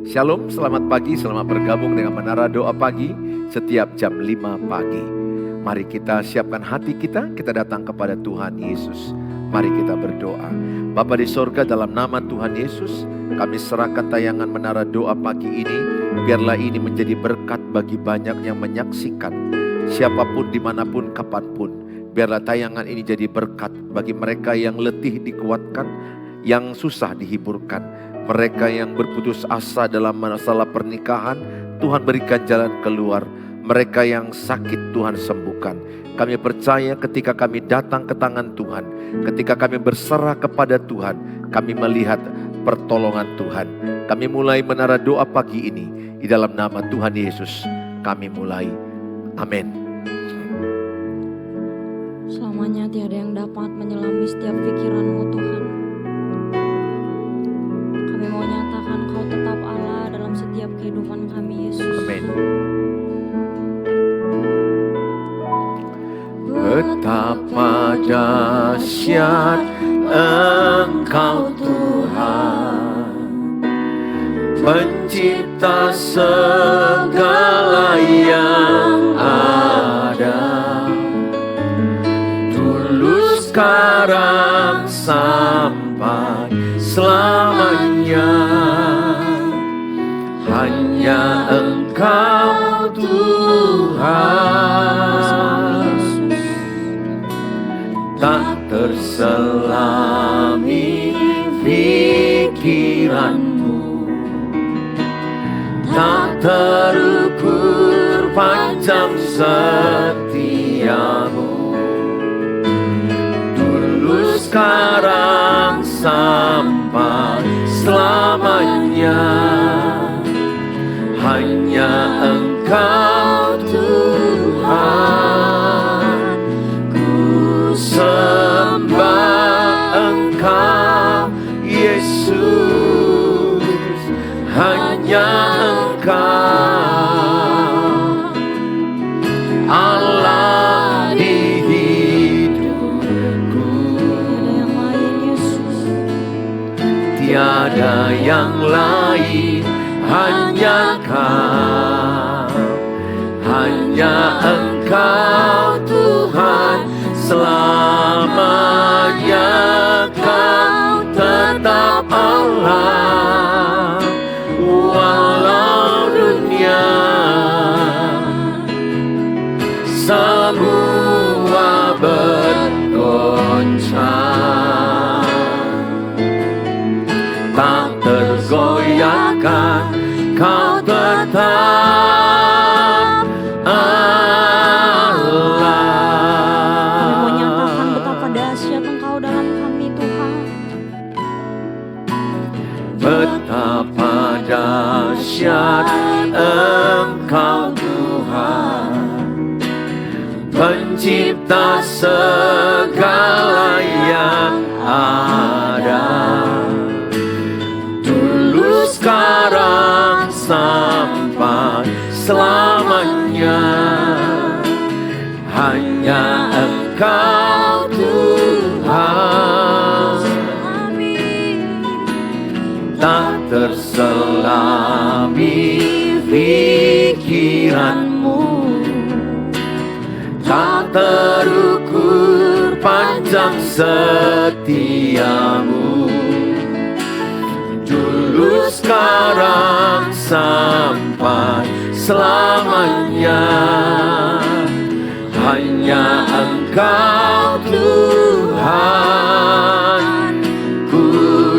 Shalom, selamat pagi, selamat bergabung dengan Menara Doa Pagi setiap jam 5 pagi. Mari kita siapkan hati kita datang kepada Tuhan Yesus. Mari kita berdoa. Bapa di sorga, dalam nama Tuhan Yesus, kami serahkan tayangan Menara Doa Pagi ini. Biarlah ini menjadi berkat bagi banyak yang menyaksikan. Siapapun, dimanapun, kapanpun. Biarlah tayangan ini jadi berkat bagi mereka yang letih dikuatkan, yang susah dihiburkan. Mereka yang berputus asa dalam masalah pernikahan, Tuhan berikan jalan keluar. Mereka yang sakit, Tuhan sembuhkan. Kami percaya ketika kami datang ke tangan Tuhan, ketika kami berserah kepada Tuhan, kami melihat pertolongan Tuhan. Kami mulai Menara Doa Pagi ini di dalam nama Tuhan Yesus. Kami mulai. Amin. Selamanya tiada yang dapat menyelami setiap pikiran-Mu, Tuhan. Kami mau nyatakan Kau tetap Allah dalam setiap kehidupan kami, Yesus. Amin. Betapa dahsyat Engkau Tuhan, Pencipta segala yang ada, dulu sekarang sampai selamanya. Hanya Engkau Tuhan, tak terselami pikiran-Mu, tak terukur panjang setia-Mu, dulu sekarang sampai selamanya. Hanya Engkau Tuhan, ku sembah Engkau Yesus. Hanya Engkau Allah di hidupku, tiada yang lain, hanya Kau, hanya Engkau Tuhan, selamanya Kau tetap Allah. Walau dunia semua bergoncang, tak tergoyahkan, Kau tetap Allah. Kami mau nyatakan betapa dahsyat Engkau dalam kami, Tuhan. Betapa dahsyat Engkau Tuhan, Pencipta segala yang ada, dulu sekarang sampai selamanya. Hanya Engkau Tuhan, tak terselami pikiran-Mu, tak terukur panjang setia-Mu, dulu sekarang sampai selamanya. Hanya Engkau Tuhan, ku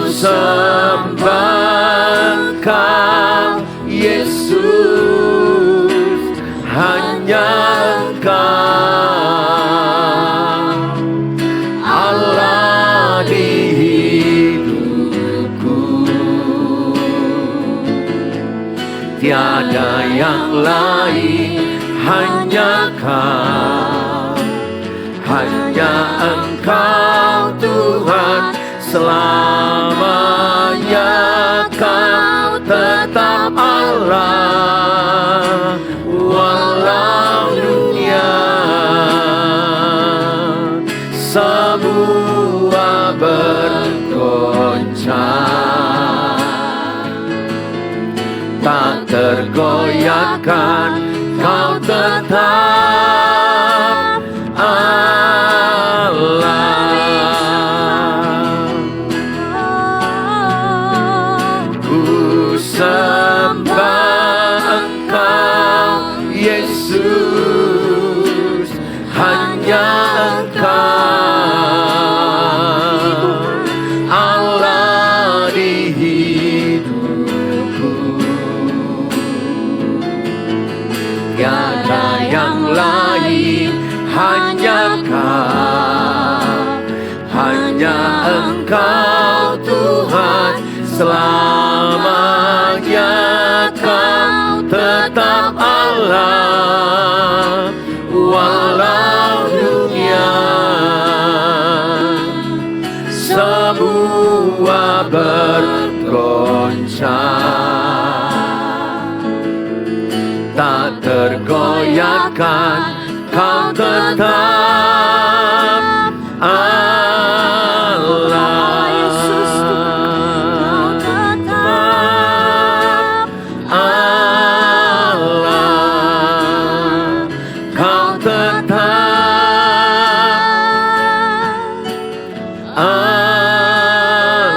sembah Engkau Yesus. Hanya Engkau Allah di hidupku, tiada yang lain, hanya Kau, hanya Engkau Tuhan, selamanya Kau tetap Allah. Walau dunia semua bergoncang, tak tergoyahkan, Kau tetap Allah. Ku sembah Engkau Yesus, hanya Engkau Allah di hidupku. Tiada yang lain, hanya Kau, hanya Engkau Tuhan, selamanya Kau tetap Allah, walau dunia semua bergoncang, tak tergoyahkan, Kau tetap Allah. Yesus, Kau tetap Allah, Kau tetap Allah.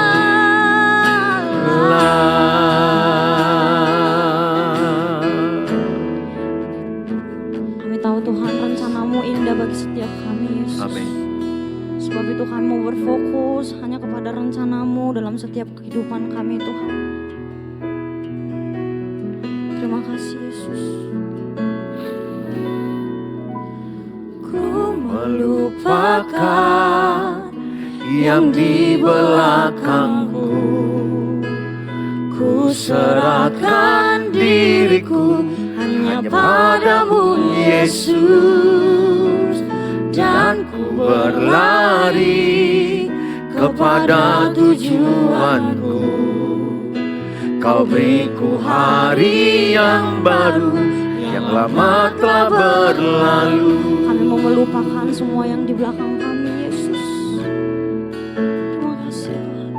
Kami tahu Tuhan, rencana-Mu indah bagi setiap kami, Yesus. Amin. Sebab itu kami mau berfokus hanya kepada rencana-Mu dalam setiap kehidupan kami, Tuhan. Terima kasih, Yesus. Ku Melupakan yang di belakangku, ku serahkan diriku hanya padamu Yesus, dan ku berlari kepada tujuanku. Kau beriku hari yang baru, yang lama telah berlalu. Kami mau melupakan semua yang di belakang kami, Yesus. Terima kasih, Tuhan.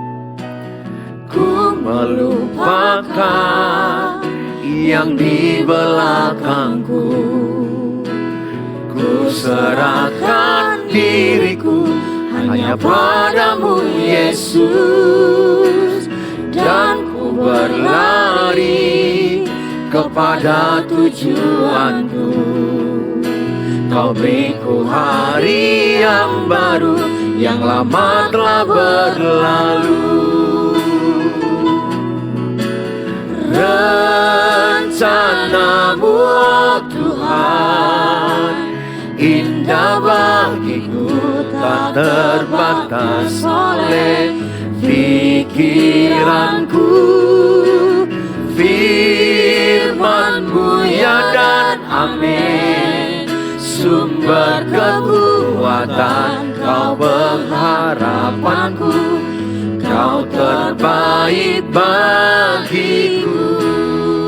Ku melupakan yang di belakangku, ku serahkan diriku hanya padamu Yesus, dan ku berlari kepada tujuanku. Kau beriku hari yang baru, yang lama telah berlalu. Rencana-Mu, oh Tuhan, indah bagiku, tak terbatas oleh pikiranku. Firman-Mu ya dan amin, sumber kekuatan, Kau pengharapanku, Kau terbaik bagiku.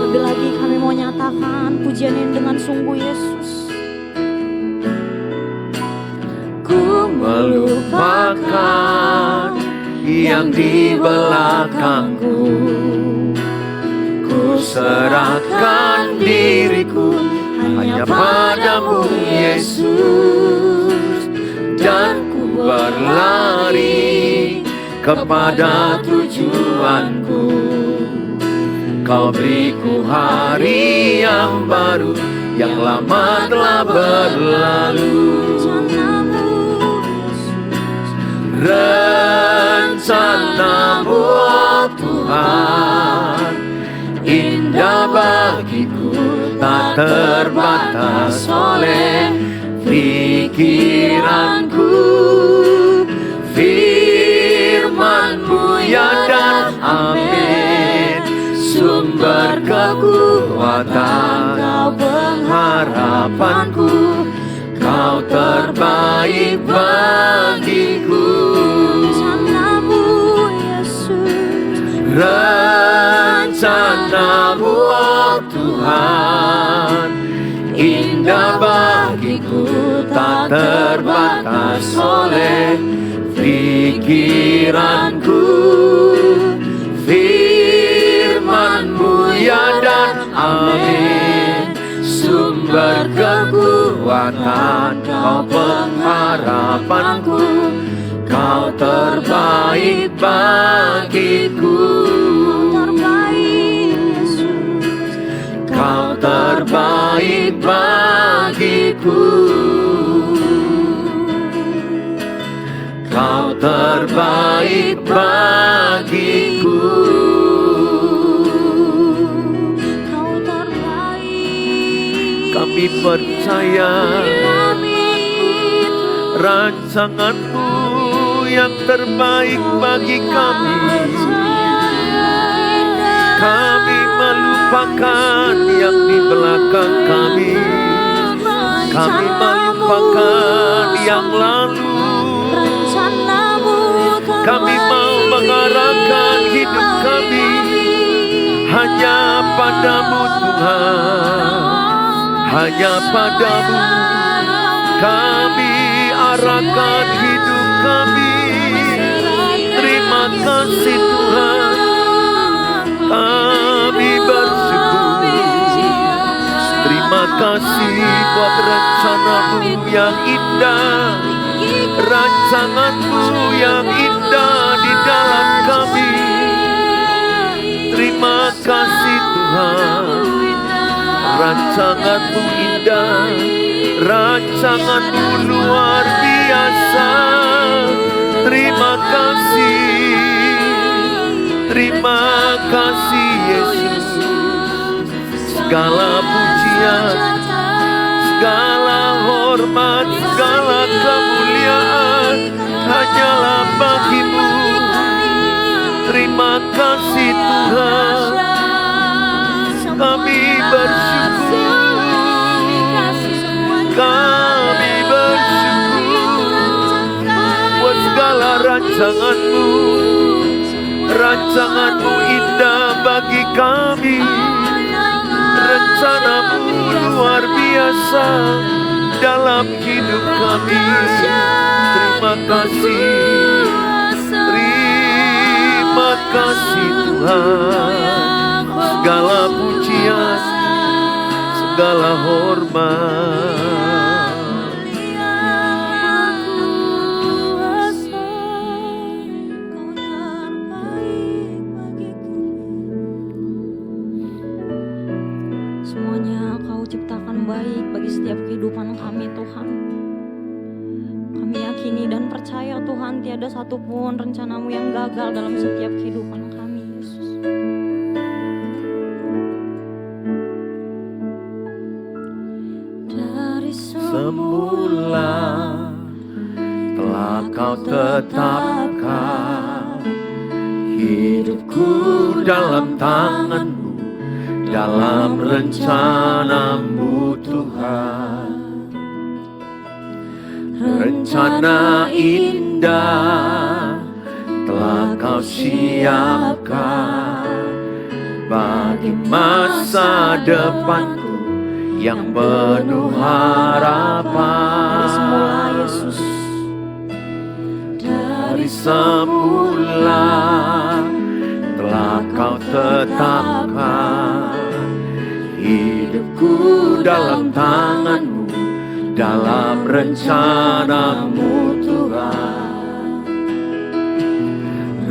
Lebih lagi kami mau nyatakan pujian ini dengan sungguh, Yesus. Ku melupakan yang di belakangku, ku serahkan diriku hanya padamu Yesus, dan ku berlari kepada tujuanku. Kau beriku hari yang baru, yang lama telah berlalu. Rencana-Mu, oh Tuhan, indah bagiku, tak terbatas oleh pikiranku. Firman-Mu ya dan amin, sumber kekuatan, Kau pengharapanku, Kau terbaik bagiku. Rencana-Mu, Yesus. Rencana-Mu, oh Tuhan, indah bagiku, tak terbatas oleh pikiranku. Firman-Mu ya dan berkekuatan, Kau pengharapanku, Kau terbaik bagiku. Kau terbaik bagiku. Kau terbaik bagiku. Kau terbaik. Kami percaya rancangan-Mu yang terbaik bagi kami. Kami melupakan yang di belakang kami. Kami melupakan yang lalu. Kami mau mengarahkan hidup kami hanya padamu Tuhan. Hanya padamu kami arahkan hidup kami. Terima kasih Tuhan. Kami bersyukur. Terima kasih buat rencana-Mu yang indah. Rancangan-Mu yang indah di dalam kami. Terima kasih Tuhan. Rancangan-Mu indah. Rancangan-Mu luar biasa. Terima kasih. Terima kasih Yesus. Segala pujian, segala hormat, segala kemuliaan hanyalah bagi-Mu. Terima kasih Tuhan. Kami bersyukur. Kami bersyukur buat segala rancangan-Mu. Rancangan-Mu indah bagi kami. Rencana-Mu luar biasa dalam hidup kami. Terima kasih. Terima kasih Tuhan. Segala pujian, segala hormat. Semuanya Kau ciptakan baik bagi setiap kehidupan kami Tuhan. Kami yakini dan percaya Tuhan tiada satupun rencana-Mu yang gagal dalam setiap kehidupan kami Yesus. Dari Semula telah Kau tetapkan hidupku dalam tangan-Mu. Dalam rencana-Mu Tuhan. Rencana indah telah Kau siapkan bagi masa depanku yang penuh harapan. Semula Yesus. Dari semula telah Kau tetapkan hidupku dalam tangan-Mu. Dalam rencana-Mu Tuhan.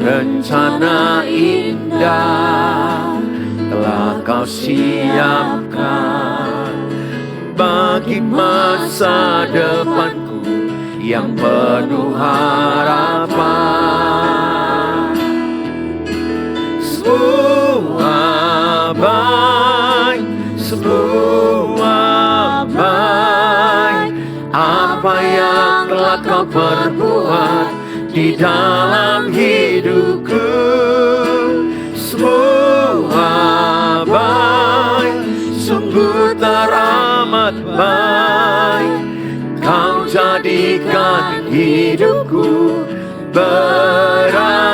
Rencana indah telah Kau siapkan bagi masa depanku yang penuh harapan. Semua baik, semua baik. Apa yang telah Kau perbuat di dalam hidupku. Semua baik, sungguh teramat baik. Kau jadikan hidupku berarti.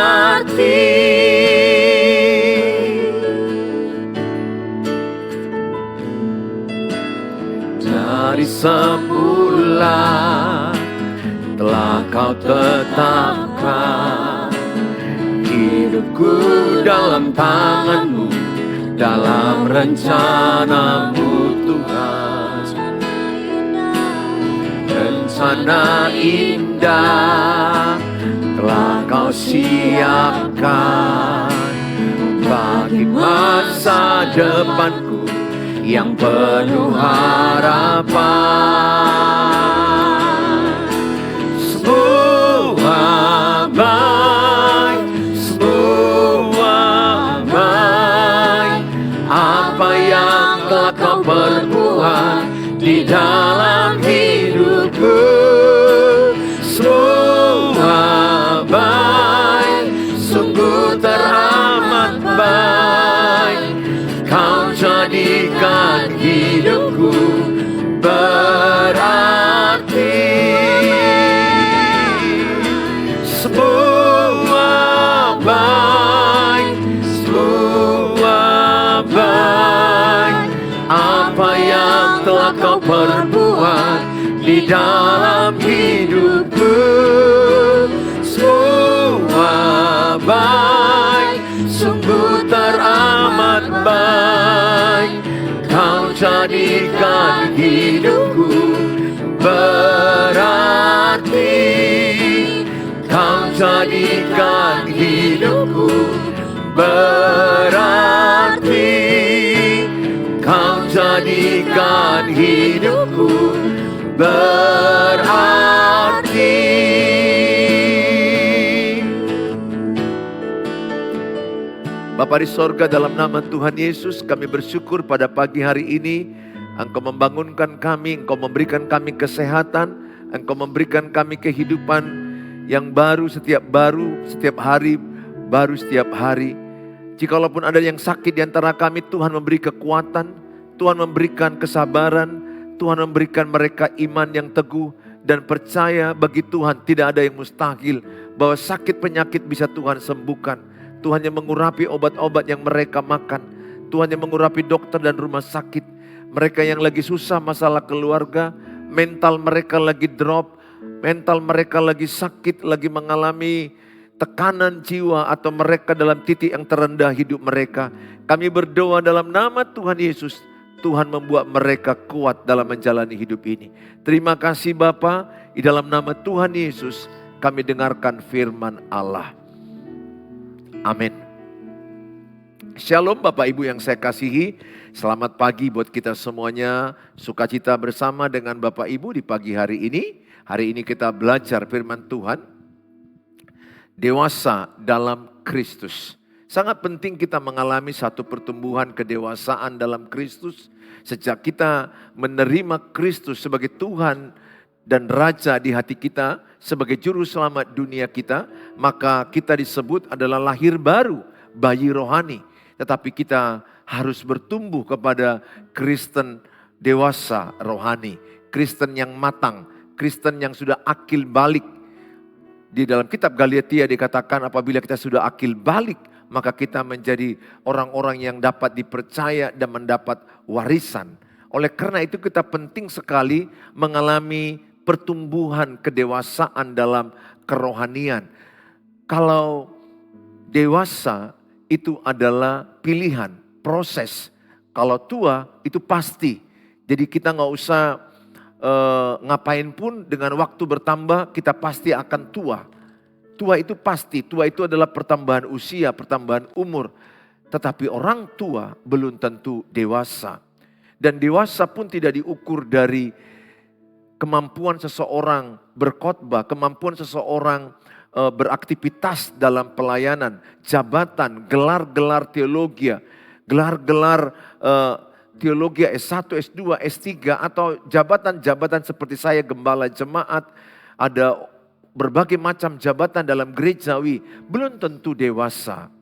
Dari semula telah Kau tetapkan hidupku dalam tangan-Mu. Dalam rencana-Mu Tuhan. suasana indah telah Kau siapkan bagi masa depanku yang penuh harapan. Semua baik, semua baik, apa yang telah Kau perbuat di dalam hidupku. Semua baik, sungguh teramat baik. Kau jadikan hidupku berarti. Semua baik, semua baik, apa yang telah Kau perbuat di dalam hidupku. Semua baik, sungguh teramat baik. Kau jadikan hidupku berarti. Kau jadikan hidupku berarti. Kau jadikan hidupku berarti. Bapa di sorga, dalam nama Tuhan Yesus kami bersyukur pada pagi hari ini Engkau membangunkan kami, Engkau memberikan kami kesehatan, Engkau memberikan kami kehidupan yang baru setiap hari, baru setiap hari. Jikalaupun ada yang sakit di antara kami, Tuhan memberi kekuatan, Tuhan memberikan kesabaran, Tuhan memberikan mereka iman yang teguh dan percaya bagi Tuhan tidak ada yang mustahil, bahwa sakit penyakit bisa Tuhan sembuhkan. Tuhan yang mengurapi obat-obat yang mereka makan, Tuhan yang mengurapi dokter dan rumah sakit. Mereka yang lagi susah masalah keluarga, mental mereka lagi drop, mental mereka lagi sakit, lagi mengalami tekanan jiwa, atau mereka dalam titik yang terendah hidup mereka. Kami berdoa dalam nama Tuhan Yesus, Tuhan membuat mereka kuat dalam menjalani hidup ini. Terima kasih Bapa, di dalam nama Tuhan Yesus kami dengarkan firman Allah. Amin. Shalom Bapak Ibu yang saya kasihi. Selamat pagi buat kita semuanya. Sukacita bersama dengan Bapak Ibu di pagi hari ini. Hari ini kita belajar firman Tuhan. Dewasa dalam Kristus. Sangat penting kita mengalami satu pertumbuhan kedewasaan dalam Kristus. Sejak kita menerima Kristus sebagai Tuhan dan Raja di hati kita, sebagai juru selamat dunia kita, maka kita disebut adalah lahir baru, bayi rohani. Tetapi kita harus bertumbuh kepada Kristen dewasa rohani, Kristen yang matang, Kristen yang sudah akil balik. Di dalam kitab Galatia dikatakan apabila kita sudah akil balik, maka kita menjadi orang-orang yang dapat dipercaya dan mendapat warisan. Oleh karena itu kita penting sekali mengalami pertumbuhan kedewasaan dalam kerohanian. Kalau dewasa itu adalah pilihan, proses. Kalau tua itu pasti. Jadi kita nggak usah ngapain pun, dengan waktu bertambah kita pasti akan tua. Tua itu pasti, tua itu adalah pertambahan usia, pertambahan umur. Tetapi orang tua belum tentu dewasa. Dan dewasa pun tidak diukur dari kemampuan seseorang berkhotbah, kemampuan seseorang beraktivitas dalam pelayanan, jabatan, gelar-gelar teologi, gelar-gelar teologi S1, S2, S3, atau jabatan-jabatan seperti saya gembala jemaat, ada berbagai macam jabatan dalam gerejawi, belum tentu dewasa.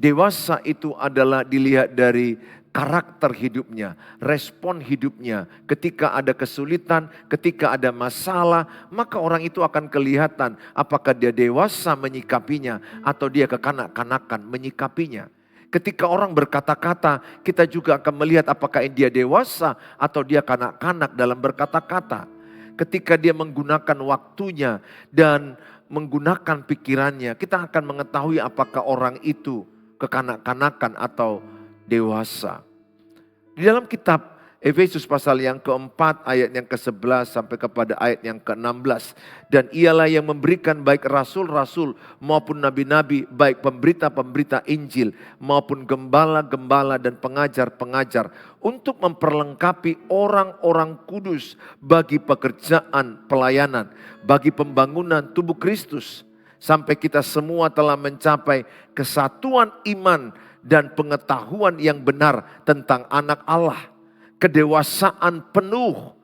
Dewasa itu adalah dilihat dari karakter hidupnya, respon hidupnya. Ketika ada kesulitan, ketika ada masalah, maka orang itu akan kelihatan apakah dia dewasa menyikapinya atau dia kekanak-kanakan menyikapinya. Ketika orang berkata-kata, kita juga akan melihat apakah dia dewasa atau dia kanak-kanak dalam berkata-kata. Ketika dia menggunakan waktunya dan menggunakan pikirannya, kita akan mengetahui apakah orang itu kekanak-kanakan atau dewasa. Di dalam kitab Efesus pasal yang keempat ayat yang ke-11 sampai kepada ayat yang ke-16. Dan ialah yang memberikan baik rasul-rasul maupun nabi-nabi, baik pemberita-pemberita Injil maupun gembala-gembala dan pengajar-pengajar untuk memperlengkapi orang-orang kudus bagi pekerjaan pelayanan, bagi pembangunan tubuh Kristus. Sampai kita semua telah mencapai kesatuan iman dan pengetahuan yang benar tentang anak Allah. Kedewasaan penuh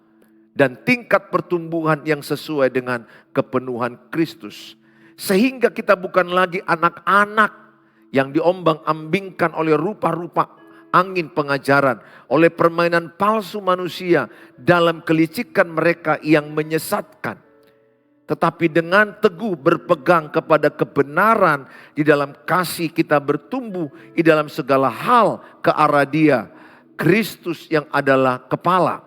dan tingkat pertumbuhan yang sesuai dengan kepenuhan Kristus. Sehingga kita bukan lagi anak-anak yang diombang-ambingkan oleh rupa-rupa angin pengajaran, oleh permainan palsu manusia dalam kelicikan mereka yang menyesatkan. Tetapi dengan teguh berpegang kepada kebenaran di dalam kasih kita bertumbuh di dalam segala hal ke arah Dia, Kristus yang adalah kepala.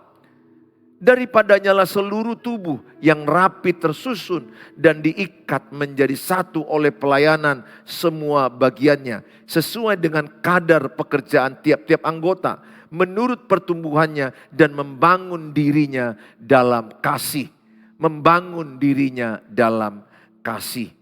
Daripadanya lah seluruh tubuh yang rapi tersusun dan diikat menjadi satu oleh pelayanan semua bagiannya. Sesuai dengan kadar pekerjaan tiap-tiap anggota. Menurut pertumbuhannya dan membangun dirinya dalam kasih. Membangun dirinya dalam kasih.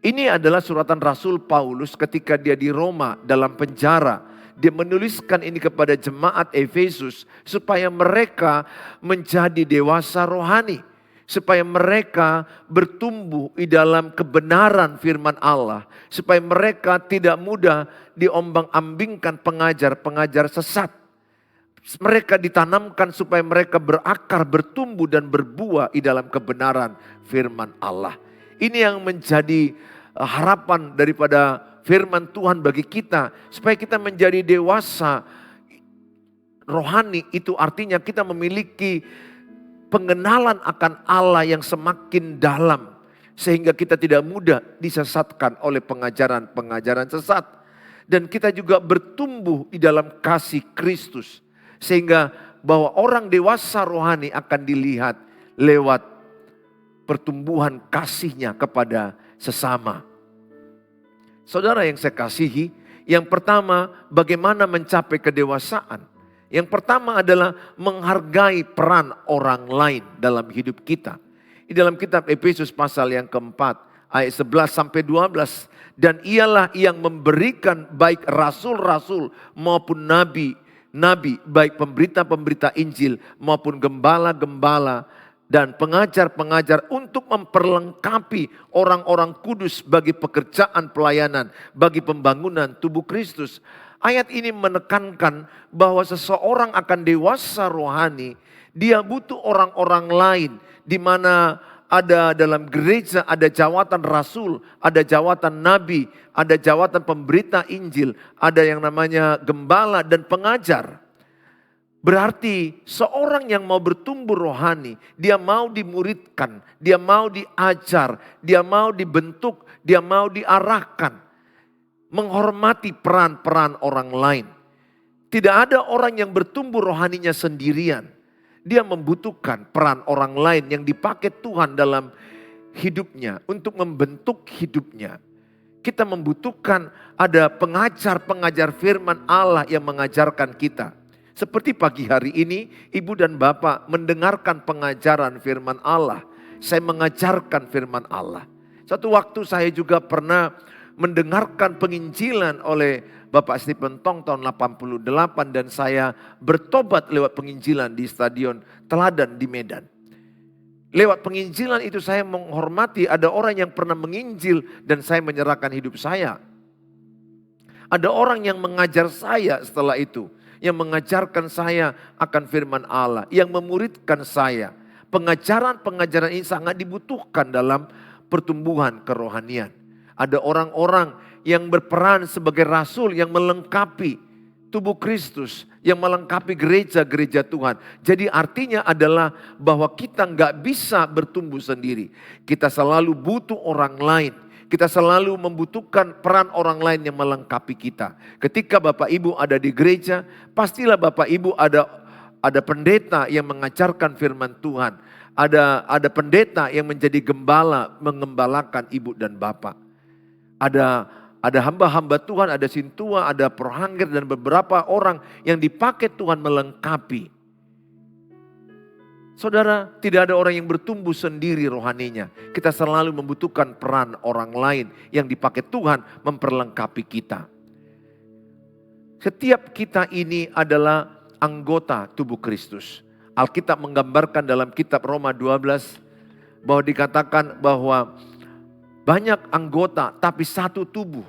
Ini adalah suratan Rasul Paulus ketika dia di Roma dalam penjara. Dia menuliskan ini kepada jemaat Efesus supaya mereka menjadi dewasa rohani. Supaya mereka bertumbuh di dalam kebenaran firman Allah. Supaya mereka tidak mudah diombang-ambingkan pengajar-pengajar sesat. Mereka ditanamkan supaya mereka berakar, bertumbuh dan berbuah di dalam kebenaran firman Allah. Ini yang menjadi harapan daripada firman Tuhan bagi kita. Supaya kita menjadi dewasa rohani, itu artinya kita memiliki pengenalan akan Allah yang semakin dalam. Sehingga kita tidak mudah disesatkan oleh pengajaran-pengajaran sesat. Dan kita juga bertumbuh di dalam kasih Kristus. Sehingga bahwa orang dewasa rohani akan dilihat lewat pertumbuhan kasihnya kepada sesama. Saudara yang saya kasihi, yang pertama bagaimana mencapai kedewasaan. Yang pertama adalah menghargai peran orang lain dalam hidup kita. Di dalam kitab Efesus pasal yang keempat ayat 11 sampai 12. Dan ialah yang memberikan baik rasul-rasul maupun nabi, baik pemberita-pemberita Injil maupun gembala-gembala dan pengajar-pengajar untuk memperlengkapi orang-orang kudus bagi pekerjaan pelayanan, bagi pembangunan tubuh Kristus. Ayat ini menekankan bahwa seseorang akan dewasa rohani, dia butuh orang-orang lain di mana ada dalam gereja, ada jawatan rasul, ada jawatan nabi, ada jawatan pemberita Injil, ada yang namanya gembala dan pengajar. Berarti seorang yang mau bertumbuh rohani, dia mau dimuridkan, dia mau diajar, dia mau dibentuk, dia mau diarahkan. Menghormati peran-peran orang lain. Tidak ada orang yang bertumbuh rohaninya sendirian. Dia membutuhkan peran orang lain yang dipakai Tuhan dalam hidupnya untuk membentuk hidupnya. Kita membutuhkan ada pengajar-pengajar firman Allah yang mengajarkan kita. Seperti pagi hari ini, ibu dan bapak mendengarkan pengajaran firman Allah. Saya mengajarkan firman Allah. Satu waktu saya juga pernah mendengarkan penginjilan oleh Bapak Stephen Tong tahun 88 dan saya bertobat lewat penginjilan di Stadion Teladan di Medan. Lewat penginjilan itu saya menghormati ada orang yang pernah menginjil dan saya menyerahkan hidup saya. Ada orang yang mengajar saya setelah itu. Yang mengajarkan saya akan firman Allah. Yang memuridkan saya. Pengajaran-pengajaran ini sangat dibutuhkan dalam pertumbuhan kerohanian. Ada orang-orang yang berperan sebagai rasul yang melengkapi tubuh Kristus. Yang melengkapi gereja-gereja Tuhan. Jadi artinya adalah bahwa kita nggak bisa bertumbuh sendiri. Kita selalu butuh orang lain. Kita selalu membutuhkan peran orang lain yang melengkapi kita. Ketika Bapak Ibu ada di gereja, pastilah Bapak Ibu ada pendeta yang mengajarkan firman Tuhan. Ada pendeta yang menjadi gembala, mengembalakan ibu dan bapak. Ada hamba-hamba Tuhan, ada sintua, ada prohangger dan beberapa orang yang dipakai Tuhan melengkapi. Saudara, tidak ada orang yang bertumbuh sendiri rohaninya. Kita selalu membutuhkan peran orang lain yang dipakai Tuhan memperlengkapi kita. Setiap kita ini adalah anggota tubuh Kristus. Alkitab menggambarkan dalam kitab Roma 12 bahwa dikatakan bahwa banyak anggota tapi satu tubuh.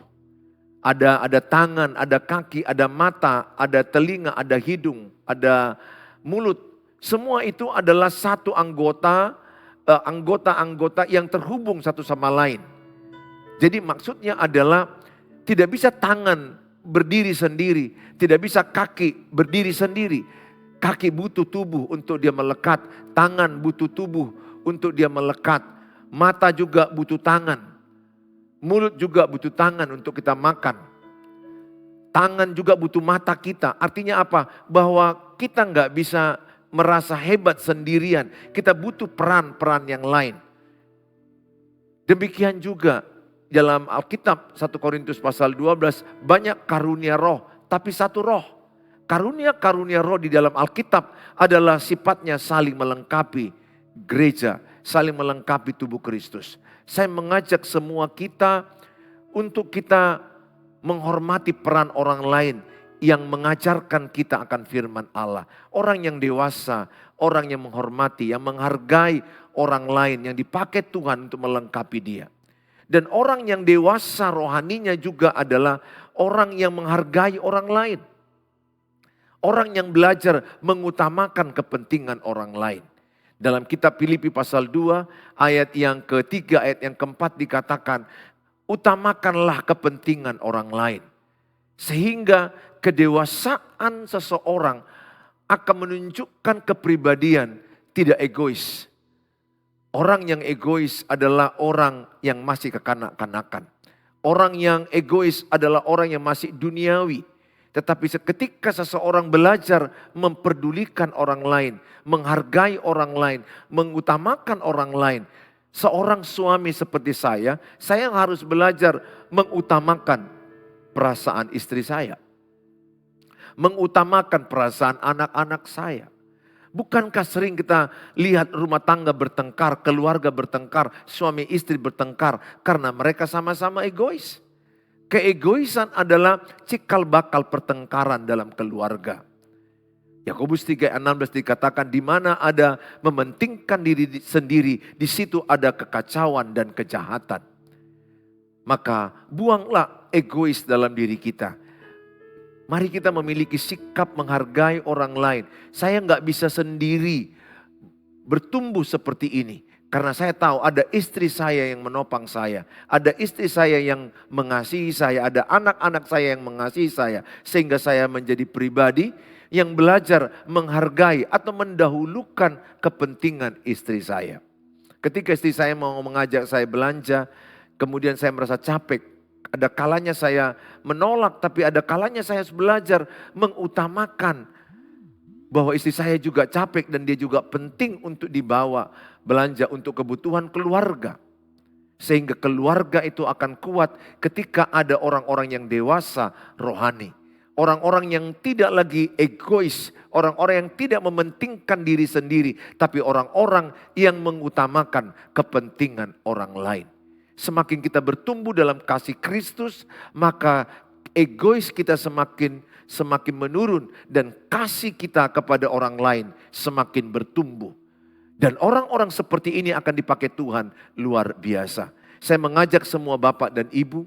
Ada tangan, ada kaki, ada mata, ada telinga, ada hidung, ada mulut. Semua itu adalah satu anggota yang terhubung satu sama lain. Jadi maksudnya adalah tidak bisa tangan berdiri sendiri, tidak bisa kaki berdiri sendiri. Kaki butuh tubuh untuk dia melekat, tangan butuh tubuh untuk dia melekat, mata juga butuh tangan. Mulut juga butuh tangan untuk kita makan. Tangan juga butuh mata kita. Artinya apa? Bahwa kita nggak bisa merasa hebat sendirian. Kita butuh peran-peran yang lain. Demikian juga dalam Alkitab 1 Korintus pasal 12. Banyak karunia roh, tapi satu roh. Karunia-karunia roh di dalam Alkitab adalah sifatnya saling melengkapi gereja, saling melengkapi tubuh Kristus. Saya mengajak semua kita untuk kita menghormati peran orang lain yang mengajarkan kita akan firman Allah. Orang yang dewasa, orang yang menghormati, yang menghargai orang lain yang dipakai Tuhan untuk melengkapi dia. Dan orang yang dewasa rohaninya juga adalah orang yang menghargai orang lain. Orang yang belajar mengutamakan kepentingan orang lain. Dalam kitab Filipi pasal 2 ayat yang ketiga, ayat yang keempat dikatakan, utamakanlah kepentingan orang lain. Sehingga kedewasaan seseorang akan menunjukkan kepribadian tidak egois. Orang yang egois adalah orang yang masih kekanak-kanakan. Orang yang egois adalah orang yang masih duniawi. Tetapi ketika seseorang belajar memperdulikan orang lain, menghargai orang lain, mengutamakan orang lain. Seorang suami seperti saya harus belajar mengutamakan perasaan istri saya. Mengutamakan perasaan anak-anak saya. Bukankah sering kita lihat rumah tangga bertengkar, keluarga bertengkar, suami istri bertengkar karena mereka sama-sama egois. Keegoisan adalah cikal bakal pertengkaran dalam keluarga. Yakobus 3:16 dikatakan di mana ada mementingkan diri sendiri, di situ ada kekacauan dan kejahatan. Maka buanglah egois dalam diri kita. Mari kita memiliki sikap menghargai orang lain. Saya nggak bisa sendiri bertumbuh seperti ini. Karena saya tahu ada istri saya yang menopang saya. Ada istri saya yang mengasihi saya. Ada anak-anak saya yang mengasihi saya. Sehingga saya menjadi pribadi yang belajar menghargai atau mendahulukan kepentingan istri saya. Ketika istri saya mau mengajak saya belanja, kemudian saya merasa capek. Ada kalanya saya menolak, tapi ada kalanya saya harus belajar mengutamakan bahwa istri saya juga capek dan dia juga penting untuk dibawa belanja untuk kebutuhan keluarga. Sehingga keluarga itu akan kuat ketika ada orang-orang yang dewasa rohani. Orang-orang yang tidak lagi egois, orang-orang yang tidak mementingkan diri sendiri, tapi orang-orang yang mengutamakan kepentingan orang lain. Semakin kita bertumbuh dalam kasih Kristus, maka egois kita semakin menurun dan kasih kita kepada orang lain semakin bertumbuh. Dan orang-orang seperti ini akan dipakai Tuhan luar biasa. Saya mengajak semua bapak dan ibu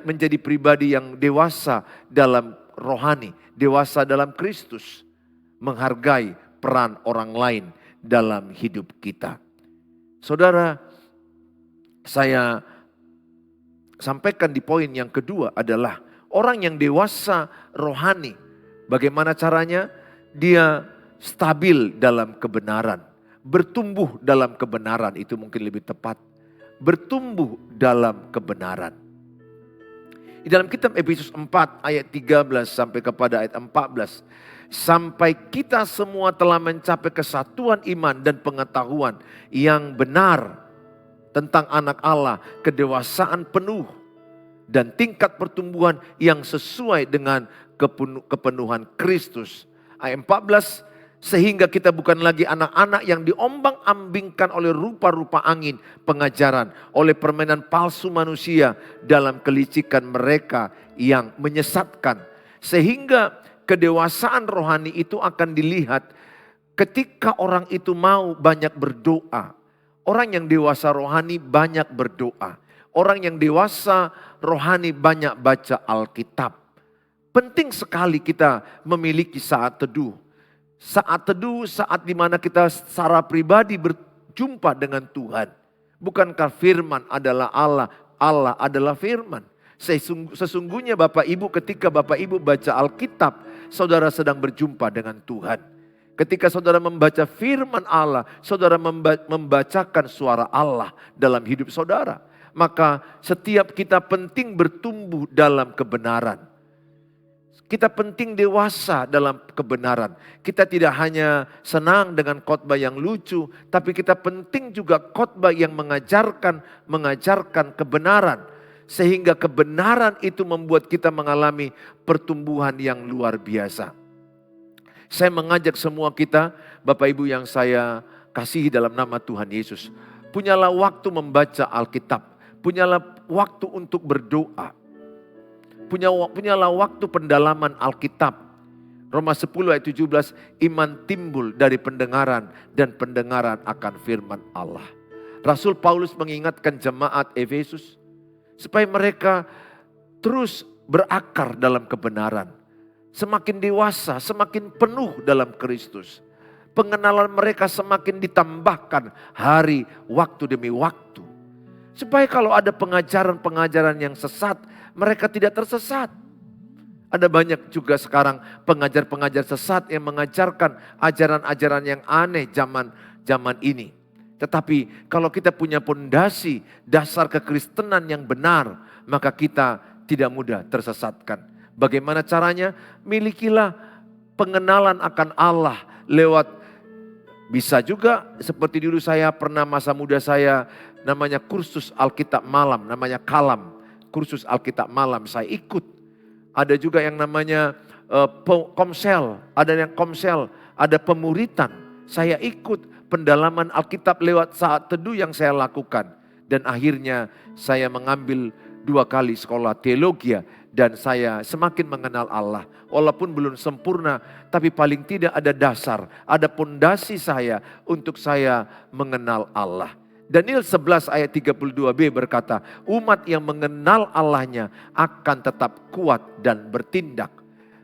menjadi pribadi yang dewasa dalam rohani, dewasa dalam Kristus, menghargai peran orang lain dalam hidup kita. Saudara, saya sampaikan di poin yang kedua adalah orang yang dewasa rohani. Bagaimana caranya? Dia stabil dalam kebenaran. Bertumbuh dalam kebenaran, itu mungkin lebih tepat. Bertumbuh dalam kebenaran. Di dalam kitab Efesus 4 ayat 13 sampai kepada ayat 14. Sampai kita semua telah mencapai kesatuan iman dan pengetahuan yang benar tentang anak Allah, kedewasaan penuh dan tingkat pertumbuhan yang sesuai dengan kepenuhan Kristus. Ayat 14, Sehingga kita bukan lagi anak-anak yang diombang-ambingkan oleh rupa-rupa angin pengajaran, oleh permainan palsu manusia dalam kelicikan mereka yang menyesatkan. Sehingga kedewasaan rohani itu akan dilihat ketika orang itu mau banyak berdoa. Orang yang dewasa rohani banyak berdoa. Orang yang dewasa rohani banyak baca Alkitab. Penting sekali kita memiliki saat teduh. Saat teduh, saat dimana kita secara pribadi berjumpa dengan Tuhan. Bukankah firman adalah Allah, Allah adalah firman. Sesungguhnya Bapak Ibu, ketika Bapak Ibu baca Alkitab, saudara sedang berjumpa dengan Tuhan. Ketika saudara membaca firman Allah, saudara membacakan suara Allah dalam hidup saudara. Maka setiap kita penting bertumbuh dalam kebenaran. Kita penting dewasa dalam kebenaran. Kita tidak hanya senang dengan khotbah yang lucu, tapi kita penting juga khotbah yang mengajarkan kebenaran. Sehingga kebenaran itu membuat kita mengalami pertumbuhan yang luar biasa. Saya mengajak semua kita, Bapak Ibu yang saya kasihi dalam nama Tuhan Yesus. Punyalah waktu membaca Alkitab. Punyalah waktu untuk berdoa. Punyalah waktu pendalaman Alkitab. Roma 10 ayat 17, iman timbul dari pendengaran dan pendengaran akan firman Allah. Rasul Paulus mengingatkan jemaat Efesus supaya mereka terus berakar dalam kebenaran. Semakin dewasa, semakin penuh dalam Kristus. Pengenalan mereka semakin ditambahkan hari, waktu demi waktu. Supaya kalau ada pengajaran-pengajaran yang sesat, mereka tidak tersesat. Ada banyak juga sekarang pengajar-pengajar sesat yang mengajarkan ajaran-ajaran yang aneh zaman ini. Tetapi kalau kita punya pondasi dasar kekristenan yang benar, maka kita tidak mudah tersesatkan. Bagaimana caranya? Milikilah pengenalan akan Allah lewat, bisa juga seperti dulu saya pernah masa muda saya namanya kursus Alkitab malam, namanya Kalam. Kursus Alkitab malam saya ikut. Ada juga yang namanya komsel, ada pemuritan. Saya ikut pendalaman Alkitab lewat saat teduh yang saya lakukan. Dan akhirnya saya mengambil 2 kali sekolah teologi dan saya semakin mengenal Allah. Walaupun belum sempurna, tapi paling tidak ada dasar, ada pondasi saya untuk saya mengenal Allah. Daniel 11 ayat 32b berkata, umat yang mengenal Allahnya akan tetap kuat dan bertindak.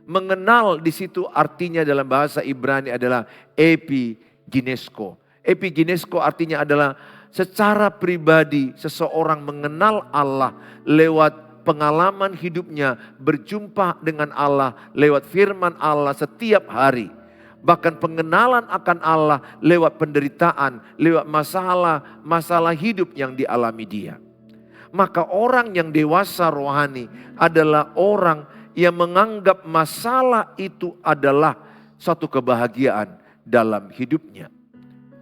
Mengenal di situ artinya dalam bahasa Ibrani adalah epiginesko. Epiginesko artinya adalah secara pribadi seseorang mengenal Allah lewat pengalaman hidupnya, berjumpa dengan Allah lewat firman Allah setiap hari. Bahkan pengenalan akan Allah lewat penderitaan, lewat masalah hidup yang dialami dia. Maka orang yang dewasa rohani adalah orang yang menganggap masalah itu adalah suatu kebahagiaan dalam hidupnya.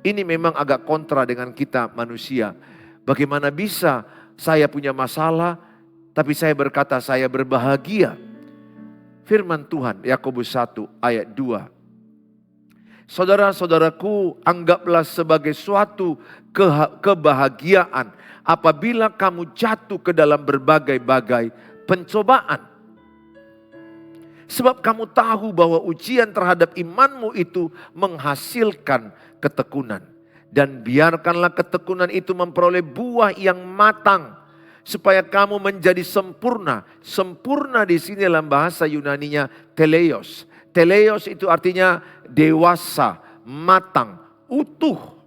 Ini memang agak kontra dengan kita manusia. Bagaimana bisa saya punya masalah, tapi saya berkata saya berbahagia. Firman Tuhan, Yakobus 1 ayat 2. Saudara-saudaraku, anggaplah sebagai suatu kebahagiaan apabila kamu jatuh ke dalam berbagai-bagai pencobaan. Sebab kamu tahu bahwa ujian terhadap imanmu itu menghasilkan ketekunan. Dan biarkanlah ketekunan itu memperoleh buah yang matang, supaya kamu menjadi sempurna. Sempurna di sini dalam bahasa Yunaninya teleios. Teleios itu artinya dewasa, matang, utuh.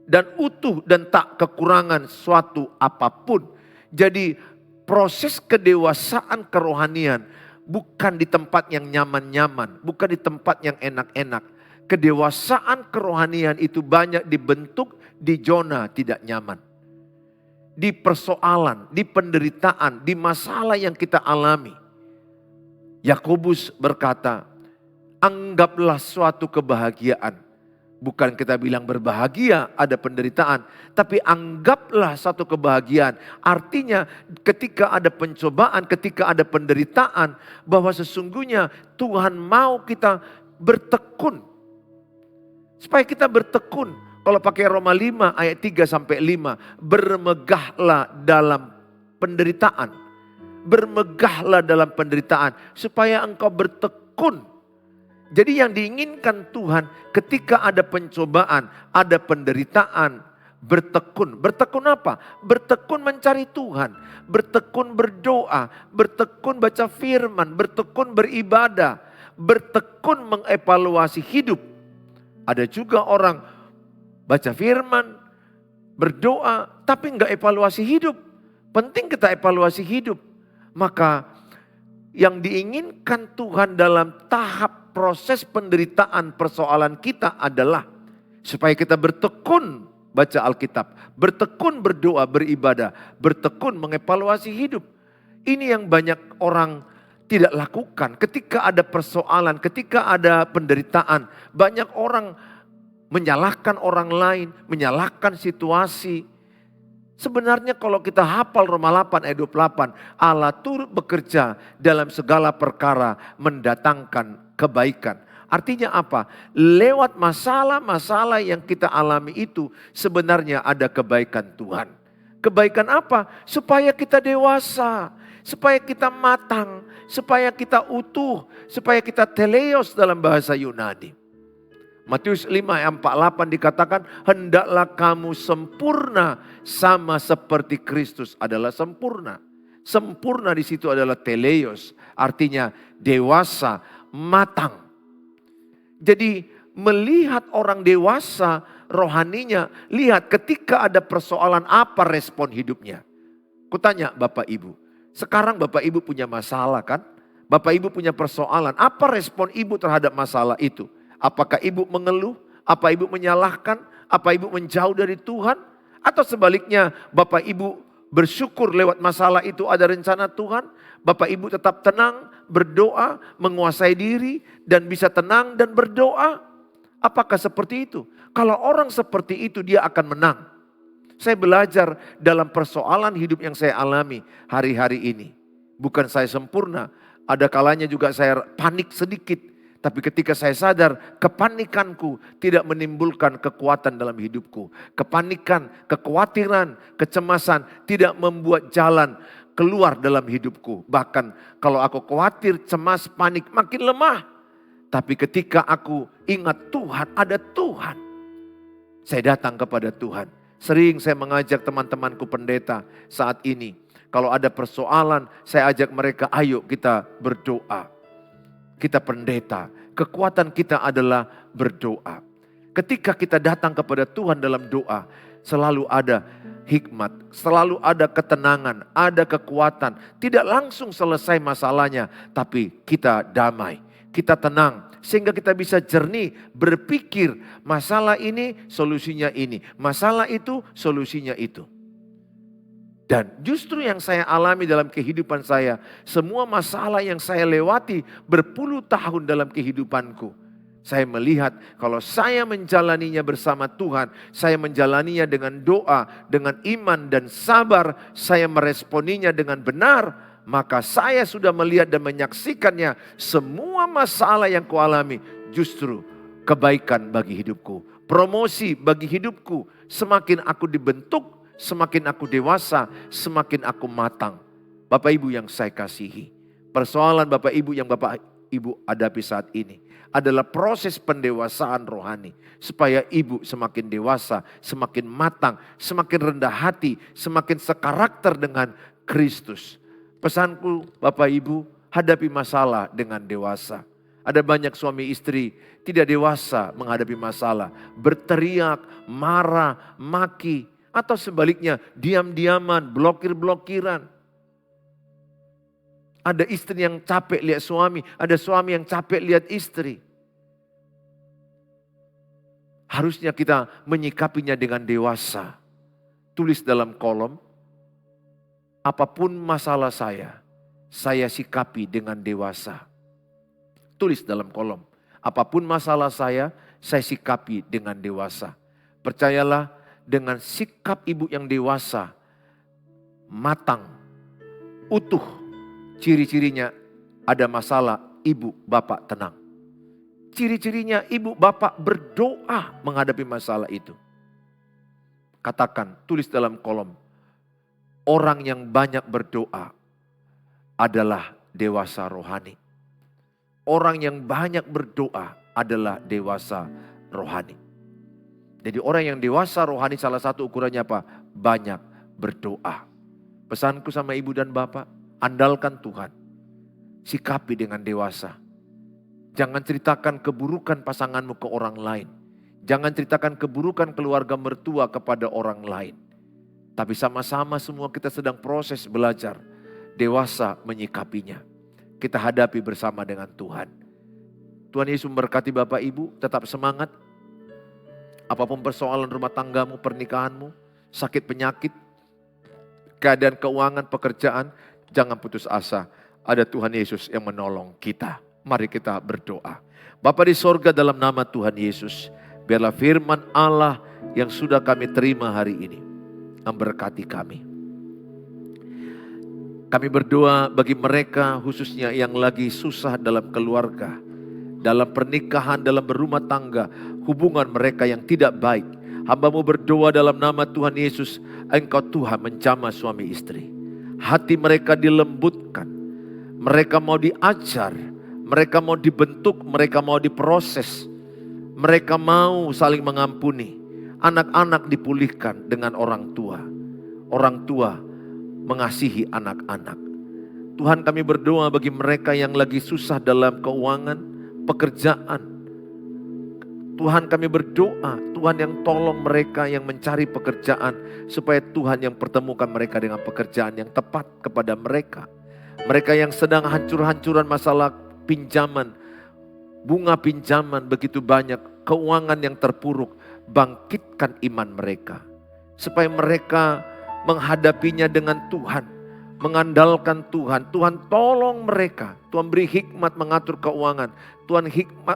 Dan utuh dan tak kekurangan suatu apapun. Jadi proses kedewasaan kerohanian bukan di tempat yang nyaman-nyaman, bukan di tempat yang enak-enak. Kedewasaan kerohanian itu banyak dibentuk di zona tidak nyaman. Di persoalan, di penderitaan, di masalah yang kita alami. Yakobus berkata, anggaplah suatu kebahagiaan. Bukan kita bilang berbahagia ada penderitaan, tapi anggaplah satu kebahagiaan. Artinya ketika ada pencobaan, ketika ada penderitaan, bahwa sesungguhnya Tuhan mau kita bertekun. Supaya kita bertekun. Kalau pakai Roma 5 ayat 3 sampai 5. Bermegahlah dalam penderitaan. Bermegahlah dalam penderitaan. Supaya engkau bertekun. Jadi yang diinginkan Tuhan ketika ada pencobaan, ada penderitaan, bertekun. Bertekun apa? Bertekun mencari Tuhan. Bertekun berdoa. Bertekun baca firman. Bertekun beribadah. Bertekun mengevaluasi hidup. Ada juga orang baca firman, berdoa, tapi enggak evaluasi hidup. Penting kita evaluasi hidup. Maka yang diinginkan Tuhan dalam tahap proses penderitaan persoalan kita adalah supaya kita bertekun baca Alkitab, bertekun berdoa, beribadah, bertekun mengevaluasi hidup. Ini yang banyak orang tidak lakukan. Ketika ada persoalan, ketika ada penderitaan, banyak orang menyalahkan orang lain, menyalahkan situasi. Sebenarnya kalau kita hafal Roma 8 ayat 28, Allah turut bekerja dalam segala perkara mendatangkan kebaikan. Artinya apa? Lewat masalah-masalah yang kita alami itu sebenarnya ada kebaikan Tuhan. Kebaikan apa? Supaya kita dewasa, supaya kita matang, supaya kita utuh, supaya kita teleos dalam bahasa Yunani. Matius 5 ayat 48 dikatakan, hendaklah kamu sempurna sama seperti Kristus adalah sempurna. Sempurna di situ adalah teleos, artinya dewasa, matang. Jadi melihat orang dewasa rohaninya, lihat ketika ada persoalan apa respon hidupnya. Kutanya Bapak Ibu, sekarang Bapak Ibu punya masalah kan? Bapak Ibu punya persoalan, apa respon Ibu terhadap masalah itu? Apakah ibu mengeluh? Apa ibu menyalahkan? Apa ibu menjauh dari Tuhan? Atau sebaliknya Bapak Ibu bersyukur lewat masalah itu ada rencana Tuhan? Bapak Ibu tetap tenang, berdoa, menguasai diri dan bisa tenang dan berdoa? Apakah seperti itu? Kalau orang seperti itu dia akan menang. Saya belajar dalam persoalan hidup yang saya alami hari-hari ini. Bukan saya sempurna, ada kalanya juga saya panik sedikit. Tapi ketika saya sadar kepanikanku tidak menimbulkan kekuatan dalam hidupku. Kepanikan, kekhawatiran, kecemasan tidak membuat jalan keluar dalam hidupku. Bahkan kalau aku khawatir, cemas, panik makin lemah. Tapi ketika aku ingat Tuhan, ada Tuhan. Saya datang kepada Tuhan. Sering saya mengajak teman-temanku pendeta saat ini. Kalau ada persoalan, saya ajak mereka, ayo kita berdoa. Kita pendeta, kekuatan kita adalah berdoa. Ketika kita datang kepada Tuhan dalam doa, selalu ada hikmat, selalu ada ketenangan, ada kekuatan. Tidak langsung selesai masalahnya, tapi kita damai, kita tenang. Sehingga kita bisa jernih berpikir masalah ini solusinya ini, masalah itu solusinya itu. Dan justru yang saya alami dalam kehidupan saya, semua masalah yang saya lewati berpuluh tahun dalam kehidupanku. Saya melihat kalau saya menjalaninya bersama Tuhan, saya menjalaninya dengan doa, dengan iman dan sabar, saya meresponinya dengan benar, maka saya sudah melihat dan menyaksikannya semua masalah yang kualami justru kebaikan bagi hidupku. Promosi bagi hidupku, semakin aku dibentuk, semakin aku dewasa, semakin aku matang. Bapak Ibu yang saya kasihi, persoalan Bapak Ibu yang Bapak Ibu hadapi saat ini adalah proses pendewasaan rohani. Supaya Ibu semakin dewasa, semakin matang, semakin rendah hati, semakin sekarakter dengan Kristus. Pesanku Bapak Ibu, hadapi masalah dengan dewasa. Ada banyak suami istri tidak dewasa menghadapi masalah. Berteriak, marah, maki. Atau sebaliknya diam-diaman, blokir-blokiran. Ada istri yang capek lihat suami, ada suami yang capek lihat istri. Harusnya kita menyikapinya dengan dewasa. Tulis dalam kolom, apapun masalah saya sikapi dengan dewasa. Tulis dalam kolom, apapun masalah saya sikapi dengan dewasa. Percayalah, dengan sikap ibu yang dewasa, matang, utuh, ciri-cirinya ada masalah, ibu, bapak tenang. ciri-cirinya ibu bapak berdoa menghadapi masalah itu. Katakan, tulis dalam kolom. Orang yang banyak berdoa adalah dewasa rohani. Orang yang banyak berdoa adalah dewasa rohani. Jadi orang yang dewasa rohani salah satu ukurannya apa? Banyak berdoa. Pesanku sama ibu dan bapak, andalkan Tuhan. Sikapi dengan dewasa. Jangan ceritakan keburukan pasanganmu ke orang lain. Jangan ceritakan keburukan keluarga mertua kepada orang lain. Tapi sama-sama semua kita sedang proses belajar. Dewasa menyikapinya. Kita hadapi bersama dengan Tuhan. Tuhan Yesus memberkati Bapak Ibu, tetap semangat. Apapun persoalan rumah tanggamu, pernikahanmu, sakit penyakit, keadaan keuangan, pekerjaan, jangan putus asa. Ada Tuhan Yesus yang menolong kita. Mari kita berdoa. Bapa di sorga, dalam nama Tuhan Yesus, biarlah firman Allah yang sudah kami terima hari ini memberkati kami. Kami berdoa bagi mereka khususnya yang lagi susah dalam keluarga, dalam pernikahan, dalam berumah tangga, hubungan mereka yang tidak baik. Hamba-Mu berdoa dalam nama Tuhan Yesus, Engkau Tuhan menjamah suami istri. Hati mereka dilembutkan, mereka mau diajar, mereka mau dibentuk, mereka mau diproses. Mereka mau saling mengampuni. Anak-anak dipulihkan dengan orang tua. Orang tua mengasihi anak-anak. Tuhan, kami berdoa bagi mereka yang lagi susah dalam keuangan, pekerjaan. Tuhan, kami berdoa, Tuhan yang tolong mereka yang mencari pekerjaan, supaya Tuhan yang pertemukan mereka dengan pekerjaan yang tepat kepada mereka. Mereka yang sedang hancur-hancuran masalah pinjaman, bunga pinjaman begitu banyak, keuangan yang terpuruk, bangkitkan iman mereka. Supaya mereka menghadapinya dengan Tuhan, mengandalkan Tuhan. Tuhan tolong mereka, Tuhan beri hikmat mengatur keuangan. Tuhan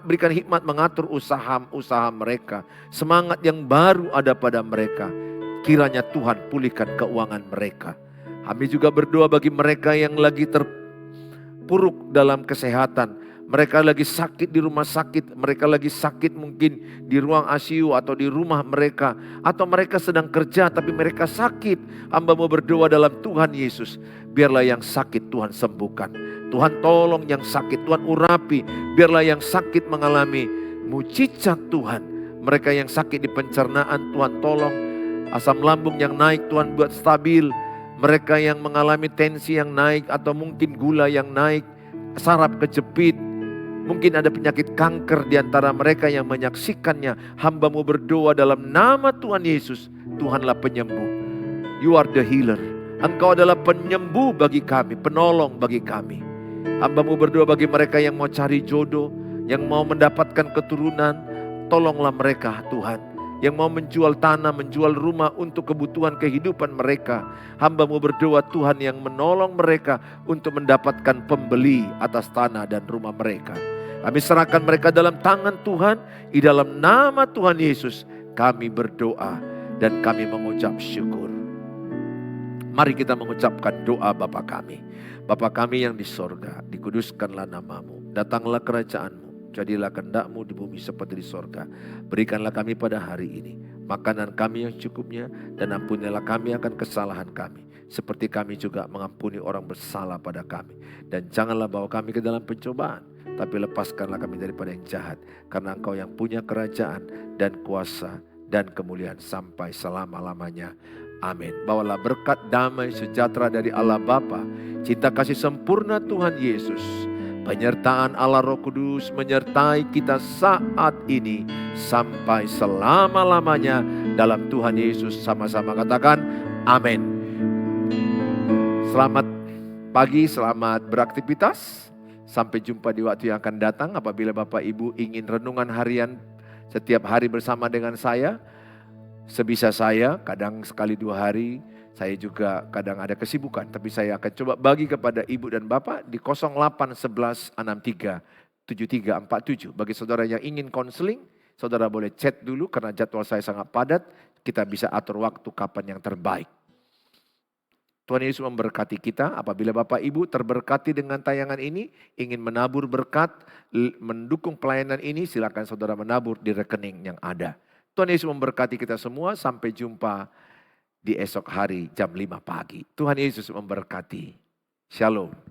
berikan hikmat mengatur usaha mereka. Semangat yang baru ada pada mereka. Kiranya Tuhan pulihkan keuangan mereka. Kami juga berdoa bagi mereka yang lagi terpuruk dalam kesehatan. Mereka lagi sakit di rumah sakit, mereka lagi sakit mungkin di ruang ICU atau di rumah mereka. Atau mereka sedang kerja tapi mereka sakit. Hamba mau berdoa dalam Tuhan Yesus, biarlah yang sakit Tuhan sembuhkan. Tuhan tolong yang sakit, Tuhan urapi. Biarlah yang sakit mengalami mujizat Tuhan. Mereka yang sakit di pencernaan, Tuhan tolong. Asam lambung yang naik, Tuhan buat stabil. Mereka yang mengalami tensi yang naik atau mungkin gula yang naik, saraf kejepit. Mungkin ada penyakit kanker di antara mereka yang menyaksikannya. Hamba-Mu berdoa dalam nama Tuhan Yesus. Tuhanlah penyembuh. You are the healer. Engkau adalah penyembuh bagi kami, penolong bagi kami. Hamba-Mu berdoa bagi mereka yang mau cari jodoh, yang mau mendapatkan keturunan. Tolonglah mereka Tuhan. Yang mau menjual tanah, menjual rumah untuk kebutuhan kehidupan mereka. Hamba-Mu berdoa Tuhan yang menolong mereka untuk mendapatkan pembeli atas tanah dan rumah mereka. Kami serahkan mereka dalam tangan Tuhan. Di dalam nama Tuhan Yesus kami berdoa dan kami mengucap syukur. Mari kita mengucapkan doa Bapa kami. Bapa kami yang di sorga, dikuduskanlah nama-Mu. Datanglah kerajaan-Mu. Jadilah kehendak-Mu di bumi seperti di sorga. Berikanlah kami pada hari ini makanan kami yang cukupnya, dan ampunilah kami akan kesalahan kami, seperti kami juga mengampuni orang bersalah pada kami. Dan janganlah bawa kami ke dalam pencobaan, tapi lepaskanlah kami daripada yang jahat. Karena Engkau yang punya kerajaan dan kuasa dan kemuliaan sampai selama-lamanya. Amin. Bawalah berkat damai sejahtera dari Allah Bapa, cinta kasih sempurna Tuhan Yesus, penyertaan Allah Roh Kudus menyertai kita saat ini sampai selama-lamanya. Dalam Tuhan Yesus sama-sama katakan amin. Selamat pagi, selamat beraktivitas. Sampai jumpa di waktu yang akan datang. Apabila Bapak Ibu ingin renungan harian setiap hari bersama dengan saya, sebisa saya, kadang sekali 2 hari. Saya juga kadang ada kesibukan, tapi saya akan coba bagi kepada ibu dan bapak di 0811 63 7347. Bagi saudara yang ingin konseling, saudara boleh chat dulu karena jadwal saya sangat padat. Kita bisa atur waktu kapan yang terbaik. Tuhan Yesus memberkati kita. Apabila Bapak Ibu terberkati dengan tayangan ini, ingin menabur berkat, mendukung pelayanan ini, silakan saudara menabur di rekening yang ada. Tuhan Yesus memberkati kita semua. Sampai jumpa di esok hari jam 5 pagi. Tuhan Yesus memberkati. Shalom.